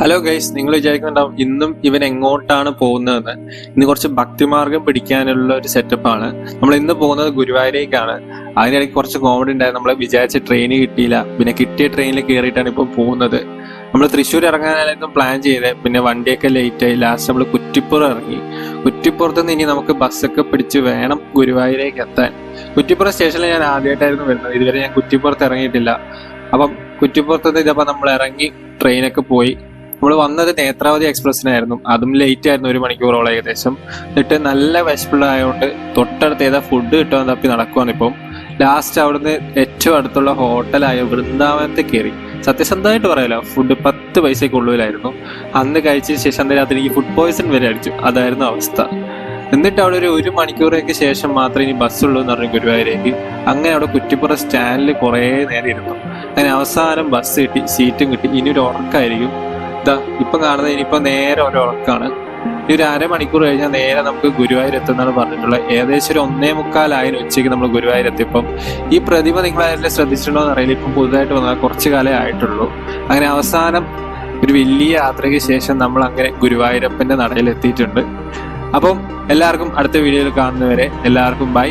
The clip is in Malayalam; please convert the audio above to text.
ഹലോ ഗൈസ്, നിങ്ങൾ വിചാരിക്കുന്നുണ്ടാവും ഇന്നും ഇവൻ എങ്ങോട്ടാണ് പോകുന്നതെന്ന്. ഇന്ന് കുറച്ച് ഭക്തിമാർഗം പിടിക്കാനുള്ള ഒരു സെറ്റപ്പാണ്. നമ്മൾ ഇന്ന് പോകുന്നത് ഗുരുവായൂരേക്കാണ്. അതിനിടയ്ക്ക് കുറച്ച് കോമഡി ഉണ്ടായിരുന്നു. നമ്മൾ വിചാരിച്ച ട്രെയിൻ കിട്ടിയില്ല, പിന്നെ കിട്ടിയ ട്രെയിനിൽ കയറിയിട്ടാണ് ഇപ്പം പോകുന്നത്. നമ്മൾ തൃശ്ശൂർ ഇറങ്ങാനായിരുന്നു പ്ലാൻ ചെയ്തത്, പിന്നെ വണ്ടിയൊക്കെ ലേറ്റ് ആയി. ലാസ്റ്റ് നമ്മൾ കുറ്റിപ്പുറം ഇറങ്ങി. കുറ്റിപ്പുറത്ത് നിന്ന് ഇനി നമുക്ക് ബസ്സൊക്കെ പിടിച്ച് വേണം ഗുരുവായൂരേക്ക് എത്താൻ. കുറ്റിപ്പുറം സ്റ്റേഷനിൽ ഞാൻ ആദ്യമായിട്ടായിരുന്നു വരുന്നത്, ഇതുവരെ ഞാൻ കുറ്റിപ്പുറത്ത് ഇറങ്ങിയിട്ടില്ല. അപ്പം കുറ്റിപ്പുറത്ത് നിന്ന് ഇതപ്പോൾ നമ്മൾ ഇറങ്ങി ട്രെയിനൊക്കെ പോയി. നമ്മൾ വന്നത് നേത്രാവതി എക്സ്പ്രസിനായിരുന്നു, അതും ലേറ്റ് ആയിരുന്നു, 1 മണിക്കൂറോളം ഏകദേശം. എന്നിട്ട് നല്ല വിശപ്പുള്ളതായതുകൊണ്ട് തൊട്ടടുത്ത് ഏതാ ഫുഡ് കിട്ടുമെന്ന് തപ്പി നടക്കുവാണ് ഇപ്പം. ലാസ്റ്റ് അവിടുന്ന് ഏറ്റവും അടുത്തുള്ള ഹോട്ടലായ വൃന്ദാവനത്തിൽ കയറി. സത്യസന്ധമായിട്ട് പറയാലോ, ഫുഡ് 10 പൈസയ്ക്ക് ഉള്ളിലായിരുന്നു. അന്ന് കഴിച്ച ശേഷം അന്ന് രാത്രി എനിക്ക് ഫുഡ് പോയ്സൺ വരെ അടിച്ചു. അതായിരുന്നു അവസ്ഥ. എന്നിട്ട് അവിടെ ഒരു 1 മണിക്കൂറൊക്കെ ശേഷം മാത്രമേ ഇനി ബസ്സുള്ളൂ എന്ന് പറഞ്ഞു ഗുരുവായൂരേക്ക്. അങ്ങനെ അവിടെ കുറ്റിപ്പുറം സ്റ്റാൻഡിൽ കുറേ നേരം ഇരുന്നു. അങ്ങനെ അവസാനം ബസ് കിട്ടി, സീറ്റും കിട്ടി. ഇനി ഒരു ഉറക്കമായിരിക്കും. ഇതാ ഇപ്പം കാണുന്നത് ഇനിയിപ്പോൾ നേരെ ഒരു ഉറക്കമാണ്. ഇനി ഒരു 1/2 മണിക്കൂർ കഴിഞ്ഞാൽ നേരെ നമുക്ക് ഗുരുവായൂർ എത്തുന്നതാണ് പറഞ്ഞിട്ടുള്ളത്. ഏകദേശം ഒരു 1:45 ഉച്ചയ്ക്ക് നമ്മൾ ഗുരുവായൂർ എത്തിയപ്പം. ഈ പ്രതിമ നിങ്ങളായാലും ശ്രദ്ധിച്ചിട്ടുണ്ടോ എന്ന് അറിയില്ല, ഇപ്പം പുതുതായിട്ട് വന്നാൽ കുറച്ച് കാലേ ആയിട്ടുള്ളൂ. അങ്ങനെ അവസാനം ഒരു വലിയ യാത്രയ്ക്ക് ശേഷം നമ്മൾ അങ്ങനെ ഗുരുവായൂരപ്പന്റെ നടയിൽ എത്തിയിട്ടുണ്ട്. അപ്പം എല്ലാവർക്കും അടുത്ത വീഡിയോയിൽ കാണുന്നവരെ എല്ലാവർക്കും ബൈ.